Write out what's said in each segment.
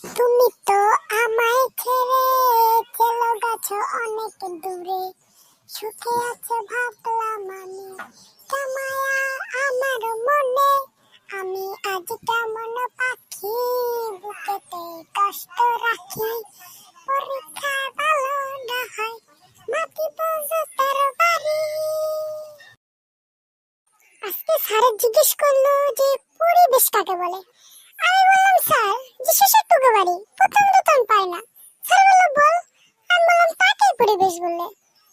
তুমি তো আমায় ছেড়ে চলে গেছো অনেক দূরে, সুখে আছো ভাবলাম আমি, কামায়া আমার মনে, আমি আজ কেমন পাখি, বুকেতে কষ্ট রাখি, পরীক্ষা ভালো না হয় মাটি বোঝো তার বাড়ি। আজকে স্যার জিজ্ঞেস করলো যে পরিবেশ কাকে বলে। আমি বললাম স্যার যে শেষেরটুকু বাড়ি, প্রথম দুটোন পায় না। স্যার বললো বল। আমি বললাম তাকেই পরিবেশ বললে।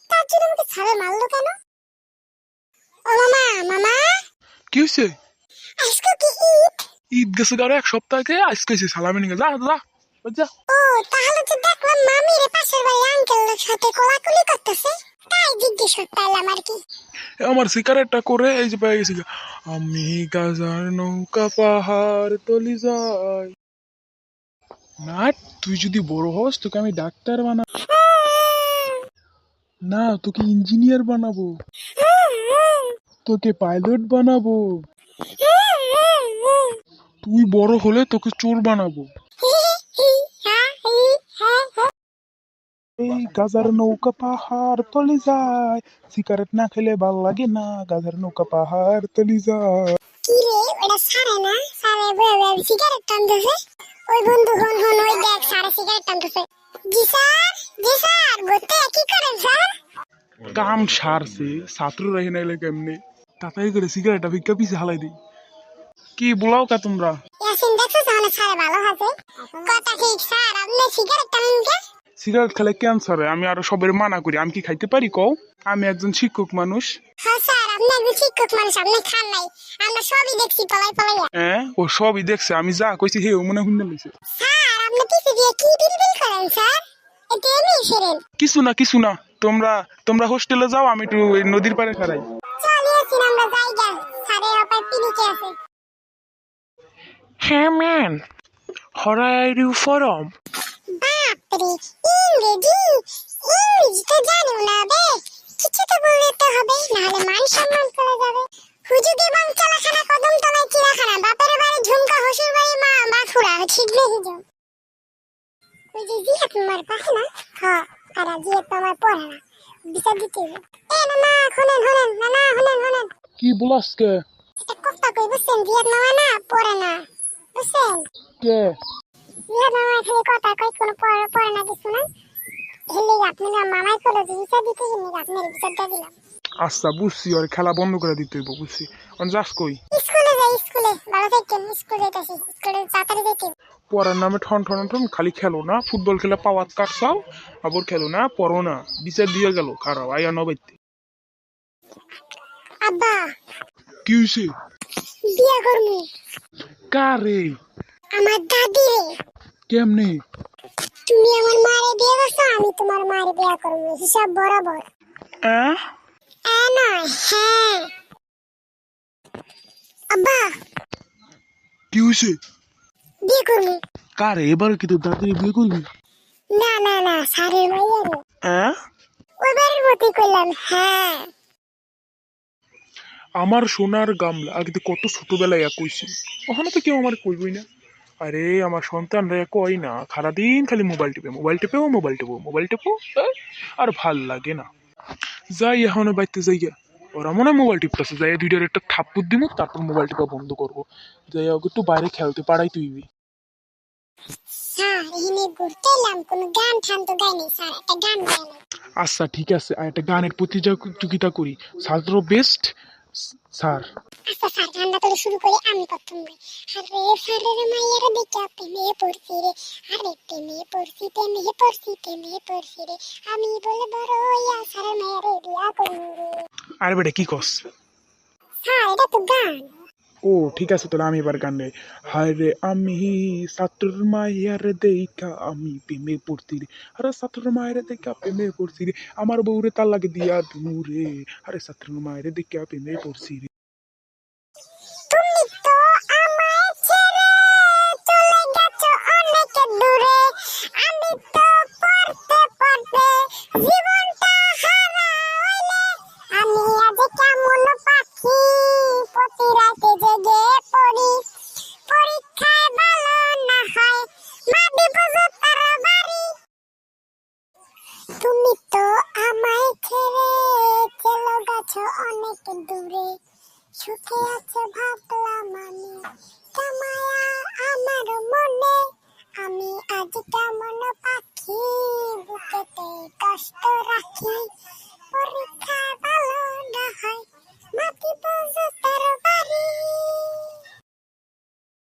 তার জন্য আমাকে স্যারে মারলো কেন? ও মামা, মামা কি হয়েছে? আজকে কি ঈদ? ঈদ গেছে আরো এক সপ্তাহ আগে, আজকে এসে সালামি নিয়ে যা যা যা। ও তাহলে তো দেখলাম মামির পাশের বাড়ি আঙ্কেলের সাথে কোলাকুলি করতেছে, তাই জিজ্ঞেস করতে এলাম আর কি। আমার সিগারেটটা করে এই যে পেয়ে গেছি। আমি গাজার নৌকা পাহাড় তলি যাই। না, তুই যদি বড় হস তোকে আমি ডাক্তার বানাবো না, তোকে ইঞ্জিনিয়ার বানাবো, তোকে পাইলট বানাবো, তুই বড় হলে তোকে চোর বানাবো। এই গাজার নৌকা পাহাড় তলি যায়, সিগারেট না খেলে ভাল লাগে না, গাজার নৌকা পাহাড় তলি যায়। কি রে ওটা সারে না? সারে বয়ে সিগারেট টানতেছে। ওই বন্ধু হন হন ওই দেখ সারে সিগারেট টানতেছে। জি স্যার, জি স্যার, ঘুরতে কি করেন স্যার? কাম সারছে, ছাত্র রাহি নাইলে কেমনে তাড়াতাড়ি করে সিগারেটটা ভিক্ষা পিছে হালাই দিই। কি বলাও কা তোমরা? ইয়াসিন দেখছো সামনে সারে ভালো আছে। কথা ঠিক স্যার, আপনি সিগারেট টানেন কে? সিগারেট খেলে ক্যান্সার হয়, আমি আরো সবের মানা করি। আমি কি খাইতে পারি কও? আমি একজন শিক্ষক মানুষ। হ্যাঁ স্যার, আপনি একজন শিক্ষক মানুষ, আপনি খান নাই, আমরা সবই দেখছি পলাই পলাই। হ্যাঁ, ও সবই দেখছে, আমি যা কইছি হে মনে হুন্না লইছে। স্যার আপনি পিছে দিয়ে কি বিলবিল করেন স্যার? এটা এমনি ফেরেন। কিছু না, তোমরা তোমরা হোস্টেলে যাও, আমি একটু এই নদীর পাড়ে খাড়াই। চল ইয়াসিন আমরা যাই গা, স্যারের অপার পিনিকে আছে। হ্যাঁ ম্যান, হরাই ইউ ফরম। বাপরে, ইংরেজি, ইংরেজি তো জানো না বে, কিছু তো বলতে হবে, নাহলে মান সম্মান চলে যাবে। হুজুগে বাংচালাখানা কদম তলায় চিড়াখানা, বাপের বাড়ি ঝুমকা শ্বশুর বাড়ি মা বাফুরা ছিড়বে হিজম। ওই যে জিয়া তোমার পাখে না? হ্যাঁ, আর জিয়া তোমার পড়ে না, বিচার দিতে হবে। এ না না, শোনেন শোনেন, না না শোনেন শোনেন, কি বলাস কে? এটা কথা কই বুঝছেন, জিয়া মামা না পড়ে না, বুঝছেন? কে? জিয়া মামা খালি কথা কই, কোনো পড়ে না কিছু না। হেলে আপনি না মামাই করে যে বিচার দিতে গেলে আপনার বিচারটা দিলাম। আচ্ছা বুঝছি, ওর খেলা বন্ধ করে দিতে হইব, বুঝছি। অন যাস কই? স্কুলে যাই, স্কুলে ভালো থাকেন, স্কুলে যাইতাছি, স্কুলে তাড়াতাড়ি যাইতে। পড়ার নামে ঠন ঠন ঠন খালি খেলো না, ফুটবল খেলা পাওয়াত কাটছাও, আবার খেলো না, পড়ো না, বিচার দিয়ে গেল খারাপ আইয়া নবাইতে। আব্বা কি হইছে? বিয়া করমু। কারে? আমার দাদি রে। কেমনে? তুমি আমার মারে বিয়ে করছো, আমি তোমার মারে বিয়া করবো, হিসাব বরাবর। নয় হ্যাঁ। আব্বা কি হইছে? বিয়ে করবো। কারে? এবার কি তোর দাদির বিয়ে করবি? না না না, সারের মাইয়ারে। ওই বাড়ির মতোই করলাম, হ্যাঁ। আমার সোনার গামলা, আগে তো কত ছোটবেলায় কইছি, ওখানে তো কেউ আমার কইবই না। আরে আমার সন্তানরা কই না, সারাদিন খালি মোবাইল টিপে মোবাইল টিপে মোবাইল টিপো মোবাইল টিপো, আর ভাল লাগে না। যাই এখনো বাইতে যাই গিয়া, ওরা মনে হয় মোবাইল টিপতেছে, যাই দুইটার একটা থাপ্পড় দিব, তারপর মোবাইল টিপা বন্ধ করবো। যাই ওকে একটু বাইরে খেলতে পারাই তুইবি। স্যার এখানে ঘুরতে এলাম, কোনো গান ঠান তো গাইনি স্যার, একটা গান গাইলাম। আচ্ছা ঠিক আছে, আর একটা গানের প্রতিযোগিতা করি, ছাত্র বেস্ট স্যার। আচ্ছা স্যার, গানটা তাহলে শুরু করি আমি প্রথম গাই। আরে সারের মাইয়ারা দেখা প্রেমে পড়ছি রে, আরে প্রেমে পড়ছি প্রেমে পড়ছি প্রেমে পড়ছি রে, আমি বলে বড় হইয়া সারের মাইয়ারে বিয়া করবো রে। আরে বেটা কি কস? স্যার এটা তো গান। ও ঠিক আছে, তাহলে আমি এবার গান গাই। হায় রে আমি ছাত্রর মায়ের দেখা আমি প্রেমে পড়ছি রে, আরে ছাত্রর মায়ের দেখা প্রেমে পড়ছি রে, আমার বউরে তার লাগে দিয়া দূরে, আরে ছাত্রর মায়ের দেখা প্রেমে পড়ছি রে। তুমি তো আমায় ছেড়ে চলে গেছো অনেক দূরে, আমি তো পড়তে পড়তে জীবনটা হারা হইলে, আমি আজ কেমন পাখি প্রতি রাতে জেগে পড়ি, পরীক্ষায় ভালো না হয় মা অনেক দূরে সুখে আছে ভাবলাম আমি, কামায়া